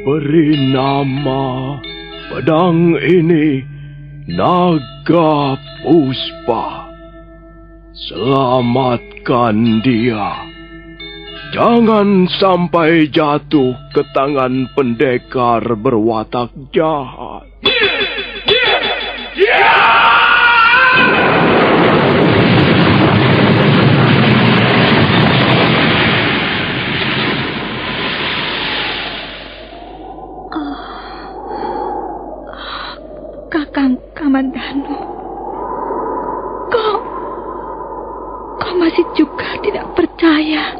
Beri nama pedang ini Naga Puspa. Selamatkan dia. Jangan sampai jatuh ke tangan pendekar berwatak jahat. Kakang Kamandanu, kau masih juga tidak percaya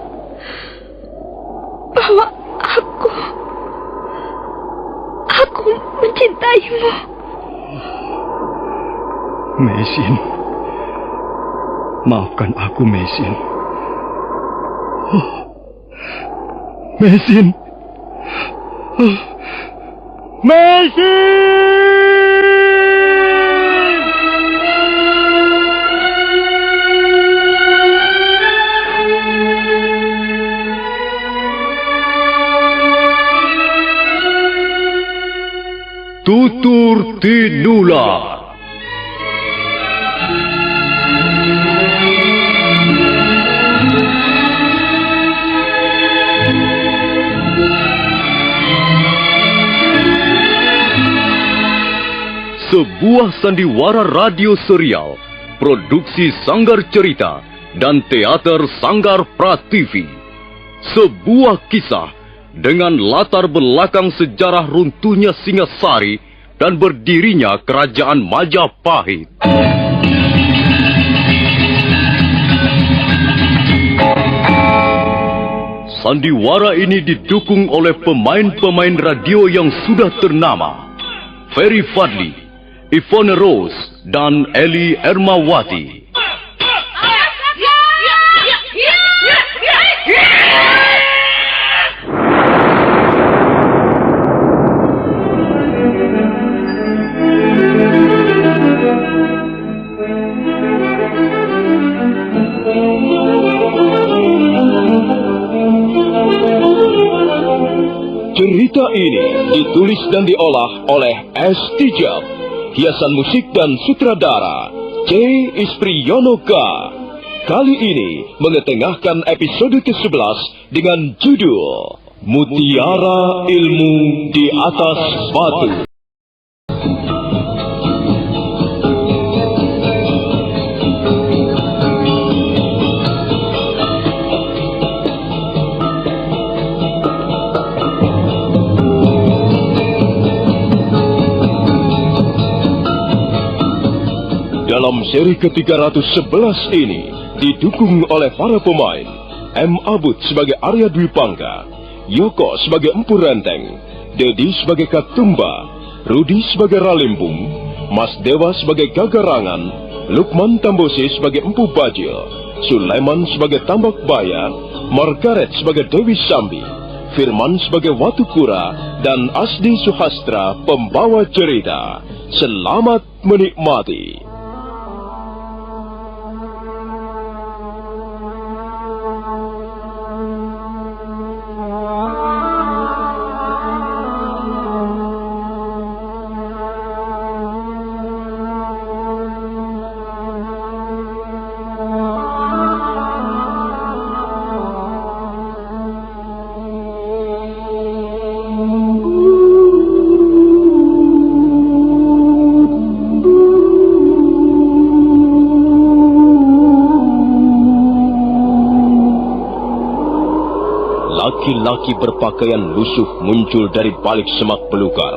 bahwa aku mencintaimu. Mesin, maafkan aku, Mesin. Mesin, Mesin. Tutur Tinular. Sebuah sandiwara radio serial, produksi Sanggar Cerita dan teater Sanggar Prativi. Sebuah kisah dengan latar belakang sejarah runtuhnya Singasari dan berdirinya Kerajaan Majapahit. Sandiwara ini didukung oleh pemain-pemain radio yang sudah ternama. Ferry Fadli, Ivone Rose, dan Eli Ermawati. Cerita ini ditulis dan diolah oleh S. Tijab, hiasan musik dan sutradara C. Ispriyonoka. Kali ini mengetengahkan episode ke-11 dengan judul Mutiara Ilmu di Atas Batu. Dalam seri ke-311 ini didukung oleh para pemain M. Abud sebagai Arya Dwi Pangga, Yoko sebagai Empu Renteng, Dedi sebagai Katumba, Rudi sebagai Ralimpung, Mas Dewa sebagai Gagarangan, Lukman Tambose sebagai Empu Bajil, Sulaiman sebagai Tambak Baya, Margaret sebagai Dewi Sambi, Firman sebagai Watu Kura, dan Asdi Suhastra pembawa cerita. Selamat menikmati. Laki-laki berpakaian lusuh muncul dari balik semak belukar.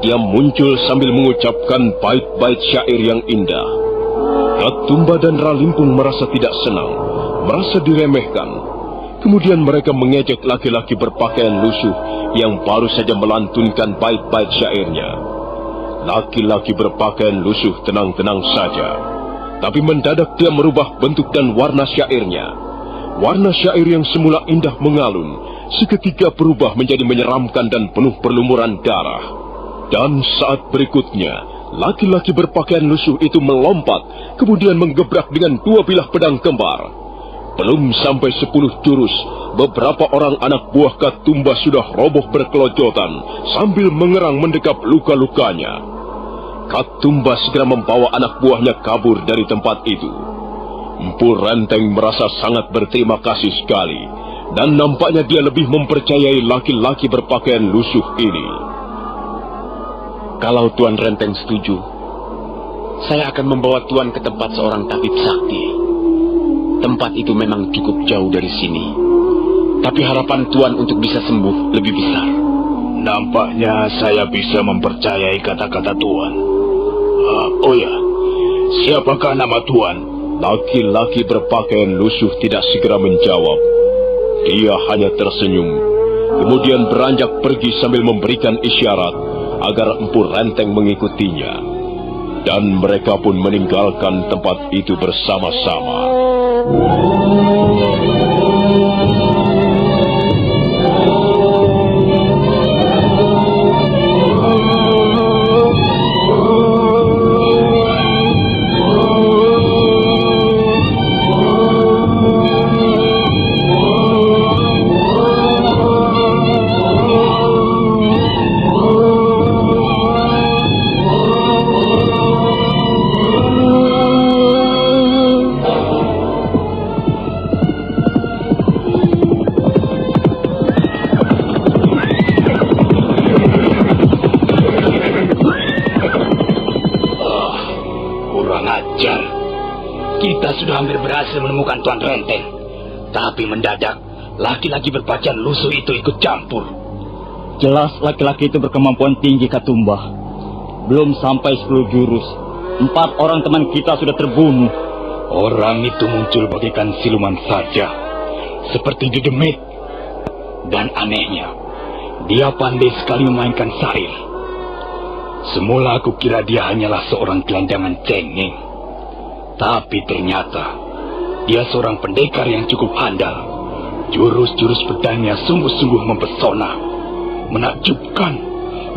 Dia muncul sambil mengucapkan bait-bait syair yang indah. Katumba dan Ralimpung merasa tidak senang, merasa diremehkan. Kemudian mereka mengejek laki-laki berpakaian lusuh yang baru saja melantunkan bait-bait syairnya. Laki-laki berpakaian lusuh tenang-tenang saja, tapi mendadak dia merubah bentuk dan warna syairnya. Warna syair yang semula indah mengalun, seketika berubah menjadi menyeramkan dan penuh perlumuran darah. Dan saat berikutnya, laki-laki berpakaian lusuh itu melompat, kemudian menggebrak dengan 2 bilah pedang kembar. Belum sampai 10 jurus, beberapa orang anak buah Katumba sudah roboh berkelojotan sambil mengerang mendekap luka-lukanya. Katumba segera membawa anak buahnya kabur dari tempat itu. Empu Renteng merasa sangat berterima kasih sekali, dan nampaknya dia lebih mempercayai laki-laki berpakaian lusuh ini. Kalau Tuan Renteng setuju, saya akan membawa Tuan ke tempat seorang tabib sakti. Tempat itu memang cukup jauh dari sini, tapi harapan Tuan untuk bisa sembuh lebih besar. Nampaknya saya bisa mempercayai kata-kata Tuan. Oh ya, siapakah nama Tuan? Laki-laki berpakaian lusuh tidak segera menjawab. Dia hanya tersenyum, kemudian beranjak pergi sambil memberikan isyarat agar Empu Renteng mengikutinya. Dan mereka pun meninggalkan tempat itu bersama-sama. Kita sudah hampir berhasil menemukan Tuan Renteng. Tapi mendadak, laki-laki berpakaian lusuh itu ikut campur. Jelas laki-laki itu berkemampuan tinggi, Katumba. Belum sampai 10 jurus, 4 orang teman kita sudah terbunuh. Orang itu muncul bagaikan siluman saja, seperti dedemit. Dan anehnya, dia pandai sekali memainkan sair. Semula aku kira dia hanyalah seorang gelandangan cengeng. Tapi ternyata dia seorang pendekar yang cukup handal. Jurus-jurus pedangnya sungguh-sungguh mempesona, menakjubkan,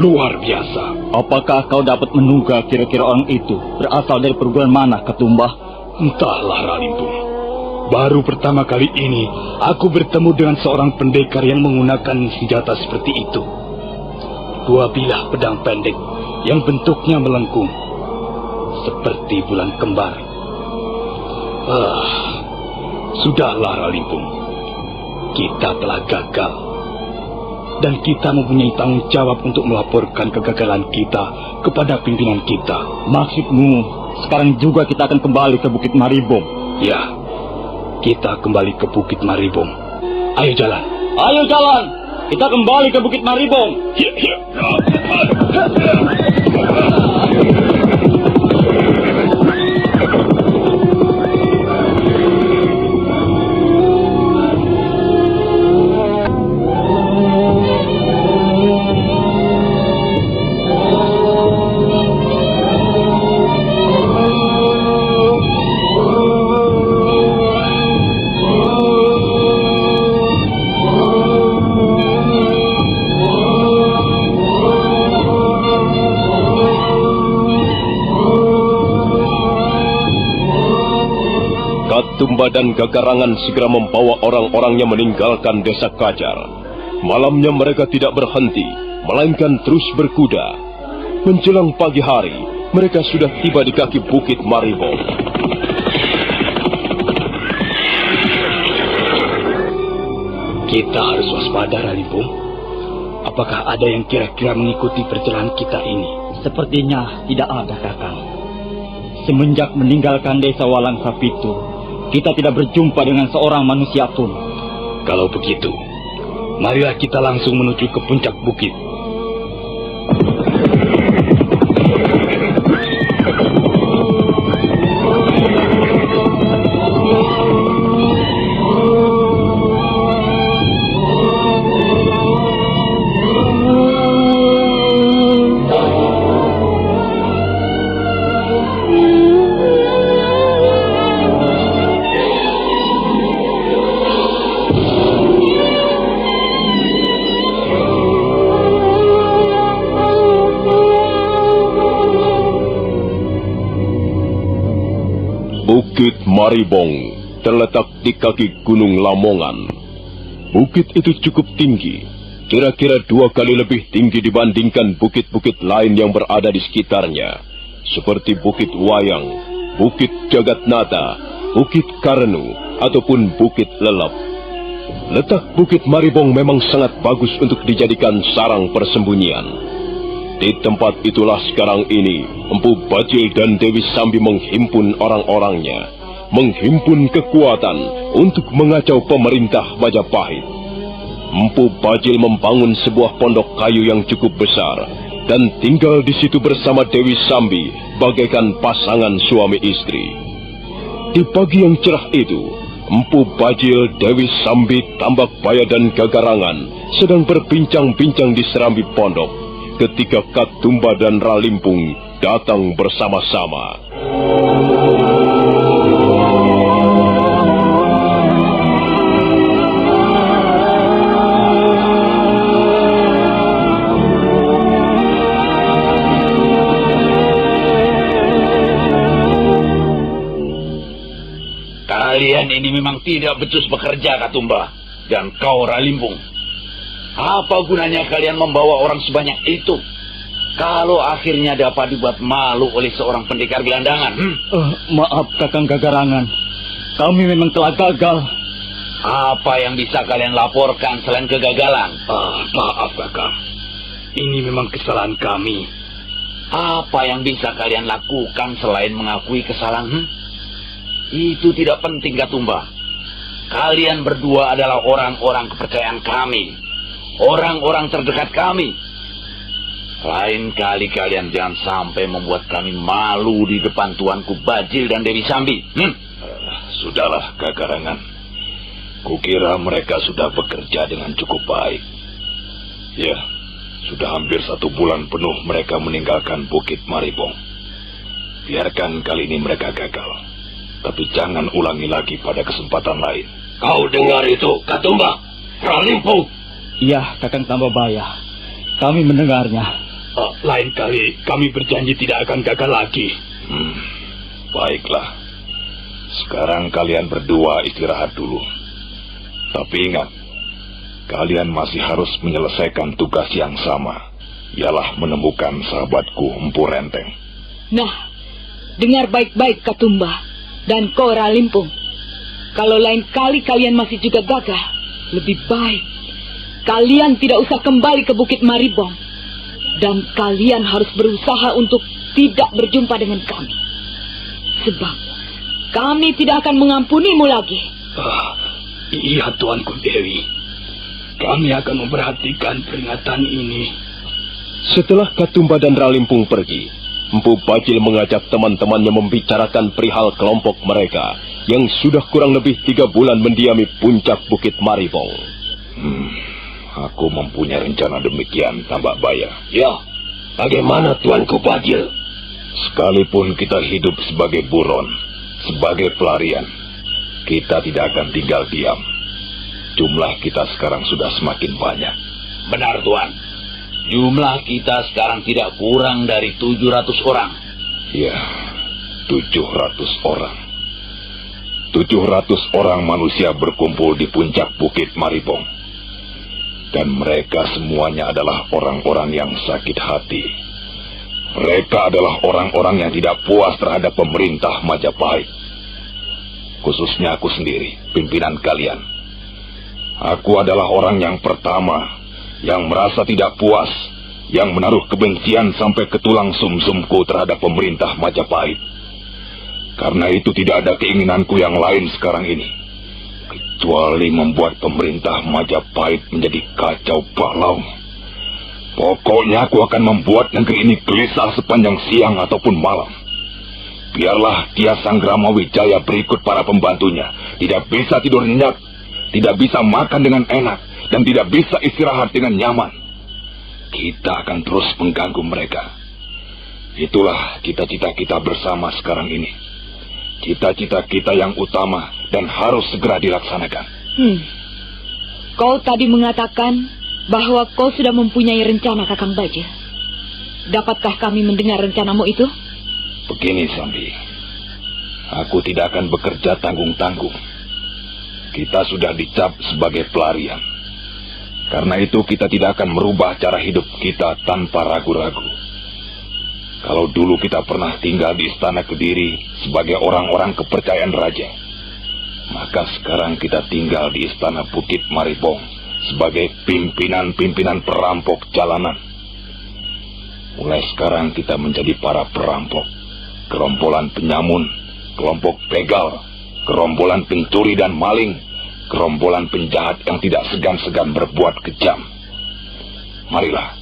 luar biasa. Apakah kau dapat menduga kira-kira orang itu berasal dari perguruan mana, Katumba? Entahlah, Ralimpung. Baru pertama kali ini aku bertemu dengan seorang pendekar yang menggunakan senjata seperti itu. 2 bilah pedang pendek yang bentuknya melengkung, seperti bulan kembar. Sudahlah, Ralimpung. Kita telah gagal. Dan kita mempunyai tanggung jawab untuk melaporkan kegagalan kita kepada pimpinan kita. Maksudmu, sekarang juga kita akan kembali ke Bukit Maribong? Ya, kita kembali ke Bukit Maribong. Ayo jalan. Ayo jalan! Kita kembali ke Bukit Maribong. Katumba dan Gagarangan segera membawa orang-orangnya meninggalkan desa Kajar. Malamnya mereka tidak berhenti, melainkan terus berkuda. Menjelang pagi hari, mereka sudah tiba di kaki Bukit Maribong. Kita harus waspada, Ralimpung. Apakah ada yang kira-kira mengikuti perjalanan kita ini? Sepertinya tidak ada, Kakang. Semenjak meninggalkan desa Walang Sapitu, kita tidak berjumpa dengan seorang manusia pun. Kalau begitu, marilah kita langsung menuju ke puncak bukit. Bukit Maribong terletak di kaki Gunung Lamongan. Bukit itu cukup tinggi, kira-kira 2 kali lebih tinggi dibandingkan bukit-bukit lain yang berada di sekitarnya, seperti Bukit Wayang, Bukit Jagatnata, Bukit Karnu, ataupun Bukit Lelap. Letak Bukit Maribong memang sangat bagus untuk dijadikan sarang persembunyian. Di tempat itulah sekarang ini Empu Bajil dan Dewi Sambi menghimpun orang-orangnya, menghimpun kekuatan untuk mengacau pemerintah Majapahit. Empu Bajil membangun sebuah pondok kayu yang cukup besar dan tinggal di situ bersama Dewi Sambi bagaikan pasangan suami istri. Di pagi yang cerah itu, Empu Bajil, Dewi Sambi, Tambak Baya dan Gagarangan sedang berbincang-bincang di serambi pondok ketika Katumba dan Ralimpung datang bersama-sama. Kalian ini memang tidak becus bekerja, Katumba. Dan kau, Ralimpung. Apa gunanya kalian membawa orang sebanyak itu? Kalau akhirnya dapat dibuat malu oleh seorang pendekar gelandangan. Maaf, Kakang Gagarangan. Kami memang telah gagal. Apa yang bisa kalian laporkan selain kegagalan? Maaf, Kakang. Ini memang kesalahan kami. Apa yang bisa kalian lakukan selain mengakui kesalahan? Itu tidak penting, Katumba. Kalian berdua adalah orang-orang kepercayaan kami. Orang-orang terdekat kami. Lain kali kalian jangan sampai membuat kami malu di depan Tuanku Bajil dan Dewi Sambi. Sudahlah, Gagarangan. Kukira mereka sudah bekerja dengan cukup baik. Ya, sudah hampir 1 bulan penuh mereka meninggalkan Bukit Maribong. Biarkan kali ini mereka gagal. Tapi jangan ulangi lagi pada kesempatan lain. Kau dengar itu, Katumba? Ralimpung. Iya, Kakang Tambabaya. Kami mendengarnya. Lain kali kami berjanji tidak akan gagal lagi. Baiklah. Sekarang kalian berdua istirahat dulu. Tapi ingat, kalian masih harus menyelesaikan tugas yang sama. Ialah menemukan sahabatku Empu Renteng. Nah, dengar baik-baik Katumba dan kau Ralimpung. Kalau lain kali kalian masih juga gagal, lebih baik kalian tidak usah kembali ke Bukit Maribong. Dan kalian harus berusaha untuk tidak berjumpa dengan kami. Sebab kami tidak akan mengampunimu lagi. Iya, Tuanku Dewi. Kami akan memperhatikan peringatan ini. Setelah Katumba dan Ralimpung pergi, Empu Bajil mengajak teman-temannya membicarakan perihal kelompok mereka yang sudah kurang lebih 3 bulan mendiami puncak Bukit Maribong. Aku mempunyai rencana demikian, Tambak Baya. Ya, bagaimana Tuanku Bajil? Sekalipun kita hidup sebagai buron, sebagai pelarian, kita tidak akan tinggal diam. Jumlah kita sekarang sudah semakin banyak. Benar, Tuan. Jumlah kita sekarang tidak kurang dari 700 orang. Ya, 700 orang. 700 orang manusia berkumpul di puncak Bukit Maribong. Dan mereka semuanya adalah orang-orang yang sakit hati. Mereka adalah orang-orang yang tidak puas terhadap pemerintah Majapahit. Khususnya aku sendiri, pimpinan kalian. Aku adalah orang yang pertama yang merasa tidak puas, yang menaruh kebencian sampai ke tulang sumsumku terhadap pemerintah Majapahit. Karena itu tidak ada keinginanku yang lain sekarang ini, kecuali membuat pemerintah Majapahit menjadi kacau balau. Pokoknya aku akan membuat negeri ini gelisah sepanjang siang ataupun malam. Biarlah dia Sanggrama Wijaya berikut para pembantunya tidak bisa tidur nyenyak, tidak bisa makan dengan enak, dan tidak bisa istirahat dengan nyaman. Kita akan terus mengganggu mereka. Itulah cita-cita kita bersama sekarang ini. Cita-cita kita yang utama dan harus segera dilaksanakan. Kau tadi mengatakan bahwa kau sudah mempunyai rencana, Kakang Bajil. Dapatkah kami mendengar rencanamu itu? Begini, Sambi. Aku tidak akan bekerja tanggung-tanggung. kita sudah dicap sebagai pelarian. Karena itu kita tidak akan merubah cara hidup kita tanpa ragu-ragu. Kalau dulu kita pernah tinggal di Istana Kediri sebagai orang-orang kepercayaan raja, maka sekarang kita tinggal di Istana Bukit Maribong sebagai pimpinan-pimpinan perampok jalanan. Mulai sekarang kita menjadi para perampok, gerombolan penyamun, kelompok begal, gerombolan pencuri dan maling, gerombolan penjahat yang tidak segan-segan berbuat kejam. Marilah,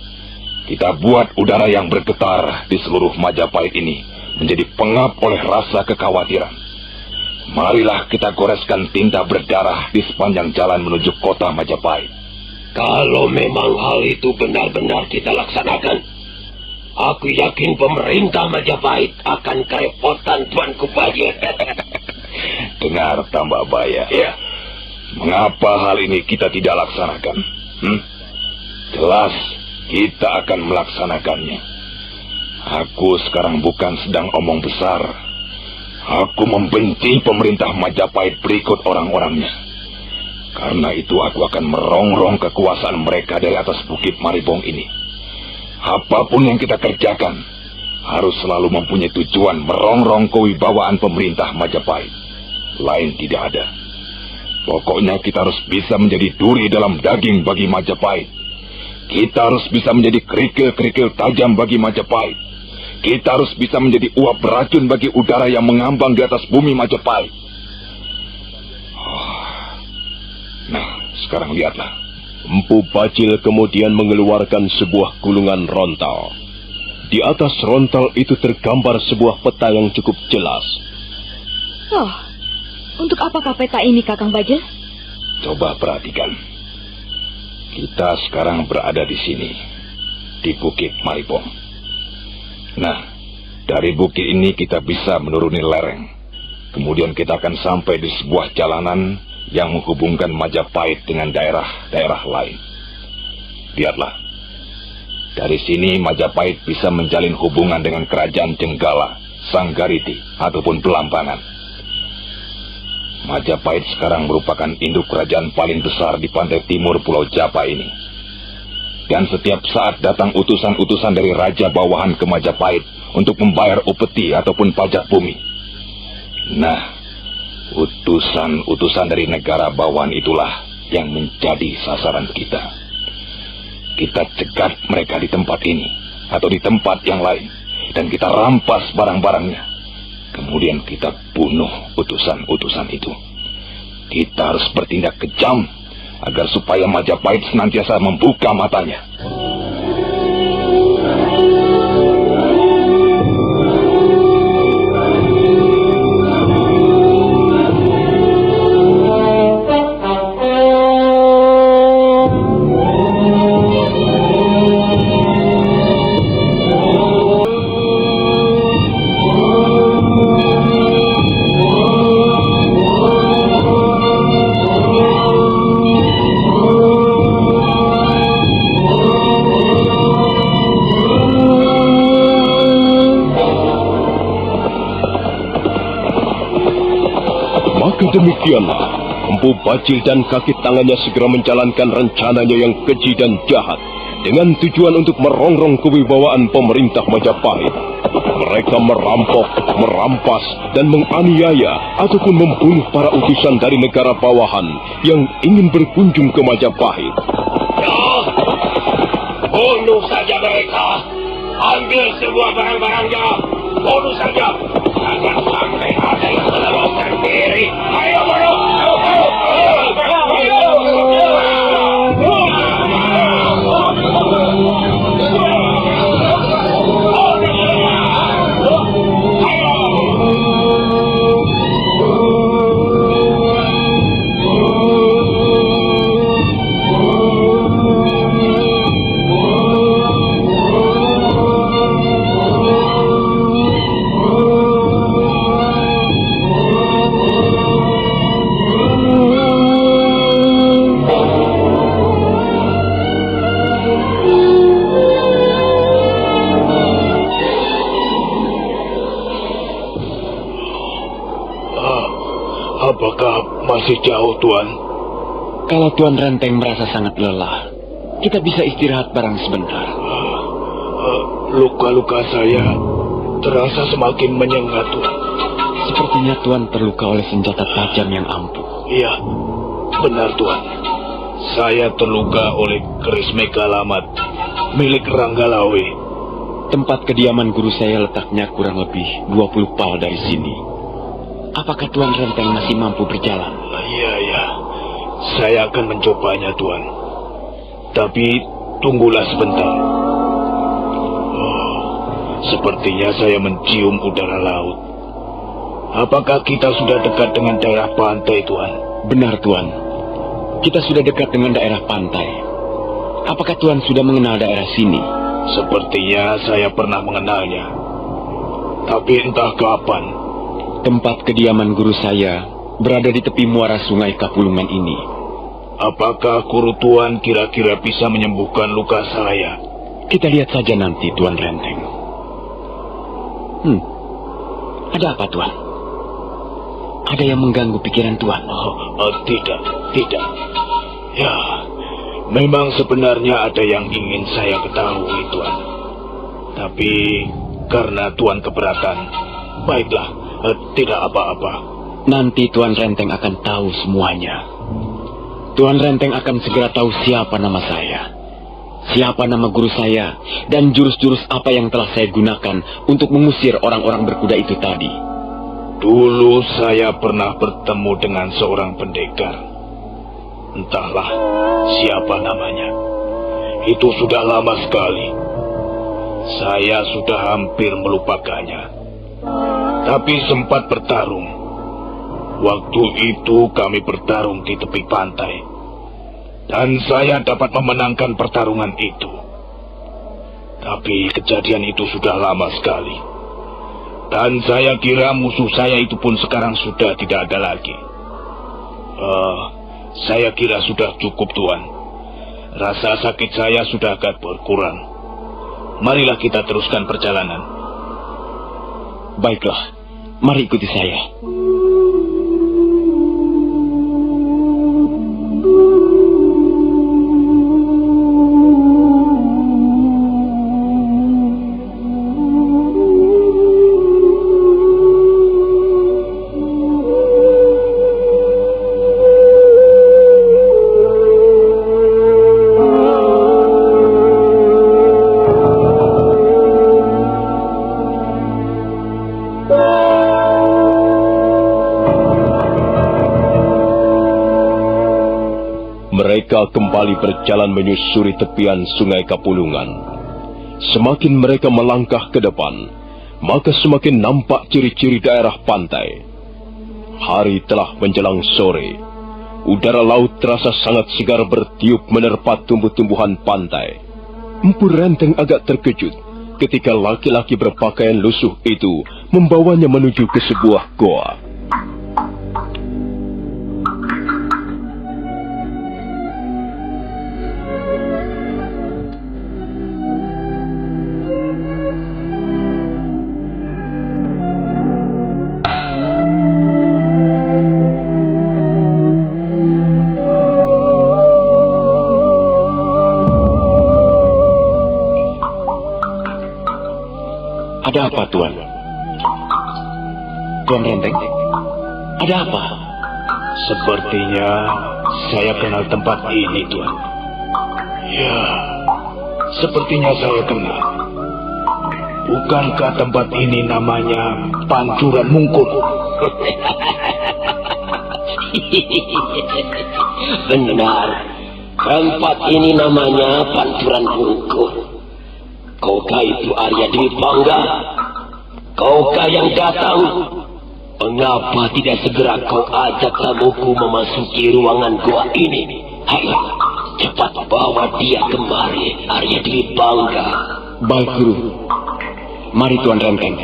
kita buat udara yang bergetar di seluruh Majapahit ini menjadi pengap oleh rasa kekhawatiran. Marilah kita goreskan tinta berdarah di sepanjang jalan menuju kota Majapahit. Kalau memang hal itu benar-benar kita laksanakan, aku yakin pemerintah Majapahit akan kerepotan Tuanku Bajil. Dengar, Tambak Baya. Ya. Mengapa hal ini kita tidak laksanakan? Jelas, kita akan melaksanakannya. Aku sekarang bukan sedang omong besar. Aku membenci pemerintah Majapahit berikut orang-orangnya. Karena itu aku akan merongrong kekuasaan mereka dari atas Bukit Maribong ini. Apapun yang kita kerjakan, harus selalu mempunyai tujuan merongrong kewibawaan pemerintah Majapahit. Lain tidak ada. Pokoknya kita harus bisa menjadi duri dalam daging bagi Majapahit. Kita harus bisa menjadi kerikil-kerikil tajam bagi Majapahit. Kita harus bisa menjadi uap beracun bagi udara yang mengambang di atas bumi Majapahit. Nah, sekarang lihatlah. Empu Bajil kemudian mengeluarkan sebuah gulungan rontal. Di atas rontal itu tergambar sebuah peta yang cukup jelas. Oh, untuk apakah peta ini, Kakang Bajil? Coba perhatikan. Kita sekarang berada di sini, di Bukit Maribong. Nah, dari bukit ini kita bisa menuruni lereng. Kemudian kita akan sampai di sebuah jalanan yang menghubungkan Majapahit dengan daerah-daerah lain. Lihatlah. Dari sini Majapahit bisa menjalin hubungan dengan kerajaan Jenggala, Sanggariti, ataupun Belambangan. Majapahit sekarang merupakan induk kerajaan paling besar di pantai timur Pulau Japa ini. Dan setiap saat datang utusan-utusan dari raja bawahan ke Majapahit untuk membayar upeti ataupun pajak bumi. Nah, utusan-utusan dari negara bawahan itulah yang menjadi sasaran kita. Kita cegat mereka di tempat ini atau di tempat yang lain, dan kita rampas barang-barangnya. Kemudian kita bunuh utusan-utusan itu. Kita harus bertindak kejam agar supaya Majapahit senantiasa membuka matanya. Demikianlah, Empu Bajil dan kaki tangannya segera menjalankan rencananya yang keji dan jahat dengan tujuan untuk merongrong kewibawaan pemerintah Majapahit. Mereka merampok, merampas, dan menganiaya ataupun membunuh para utusan dari negara bawahan yang ingin berkunjung ke Majapahit. Ya, bunuh saja mereka. Ambil semua barang-barangnya. Bunuh saja. Jangan sampai ada yang meloloskan diri. Ayo, bunuh. masih jauh, Tuan. Kalau Tuan Renteng merasa sangat lelah, kita bisa istirahat bareng sebentar. Luka-luka saya terasa semakin menyengat, Tuan. Sepertinya Tuan terluka oleh senjata tajam yang ampuh. Iya, benar, Tuan. Saya terluka oleh keris Megalamat milik Ranggalawe. Tempat kediaman guru saya letaknya kurang lebih 20 pal dari sini. Apakah Tuan Renteng masih mampu berjalan? Iya. Saya akan mencobanya, Tuan. Tapi tunggulah sebentar. Sepertinya saya mencium udara laut. Apakah kita sudah dekat dengan daerah pantai, Tuan? Benar, Tuan. Kita sudah dekat dengan daerah pantai. Apakah Tuan sudah mengenal daerah sini? Sepertinya saya pernah mengenalnya. Tapi entah kapan. Tempat kediaman guru saya berada di tepi muara sungai Kapulungan ini. Apakah guru Tuan kira-kira bisa menyembuhkan luka saya? Kita lihat saja nanti, Tuan Renteng. Ada apa, Tuan? Ada yang mengganggu pikiran Tuan? Tidak. Ya, memang sebenarnya ada yang ingin saya ketahui, Tuan. Tapi karena Tuan keberatan, baiklah, tidak apa-apa. Nanti Tuan Renteng akan tahu semuanya. Tuan Renteng akan segera tahu siapa nama saya, siapa nama guru saya, dan jurus-jurus apa yang telah saya gunakan untuk mengusir orang-orang berkuda itu tadi. Dulu saya pernah bertemu dengan seorang pendekar. Entahlah siapa namanya. Itu sudah lama sekali. Saya sudah hampir melupakannya. Tapi sempat bertarung. Waktu itu kami bertarung di tepi pantai. Dan saya dapat memenangkan pertarungan itu. Tapi kejadian itu sudah lama sekali. Dan saya kira musuh saya itu pun sekarang sudah tidak ada lagi. Saya kira sudah cukup, Tuan. Rasa sakit saya sudah agak berkurang. Marilah kita teruskan perjalanan. Baiklah, mari ikuti saya. Mereka kembali berjalan menyusuri tepian sungai Kapulungan. Semakin mereka melangkah ke depan, maka semakin nampak ciri-ciri daerah pantai. Hari telah menjelang sore. Udara laut terasa sangat segar bertiup menerpa tumbuh-tumbuhan pantai. Empu Renteng agak terkejut ketika laki-laki berpakaian lusuh itu membawanya menuju ke sebuah goa. Ada apa, Tuan? Tuan Renteng? Ada apa? Sepertinya saya kenal tempat ini, Tuan. Ya, sepertinya saya kenal. Bukankah tempat ini namanya Pancuran Mungkul? Benar, tempat ini namanya Pancuran Mungkul. Kaukah itu Arya Dewi Bangga? Kaukah yang datang? Mengapa tidak segera kau ajak tamuku memasuki ruangan gua ini? Ayo, cepat bawa dia kemari, Arya Dewi Bangga. Baik, Guru. Mari, Tuan Renteng.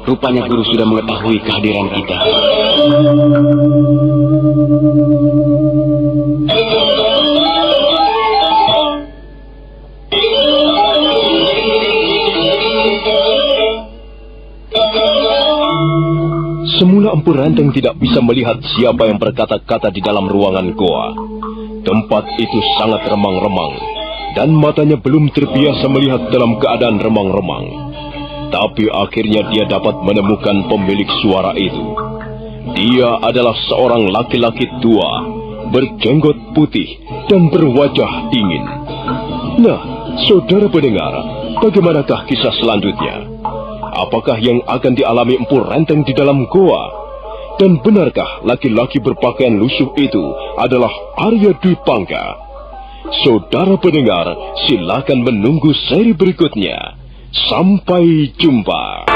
Rupanya Guru sudah mengetahui kehadiran kita. Semula Empu Renteng tidak bisa melihat siapa yang berkata-kata di dalam ruangan goa. Tempat itu sangat remang-remang, dan matanya belum terbiasa melihat dalam keadaan remang-remang. Tapi akhirnya dia dapat menemukan pemilik suara itu. Dia adalah seorang laki-laki tua, berjenggot putih dan berwajah dingin. Nah, saudara pendengar, bagaimanakah kisah selanjutnya? Apakah yang akan dialami Empu Renteng di dalam goa? Dan benarkah laki-laki berpakaian lusuh itu adalah Arya Dwi Pangga? Saudara pendengar, silakan menunggu seri berikutnya. Sampai jumpa.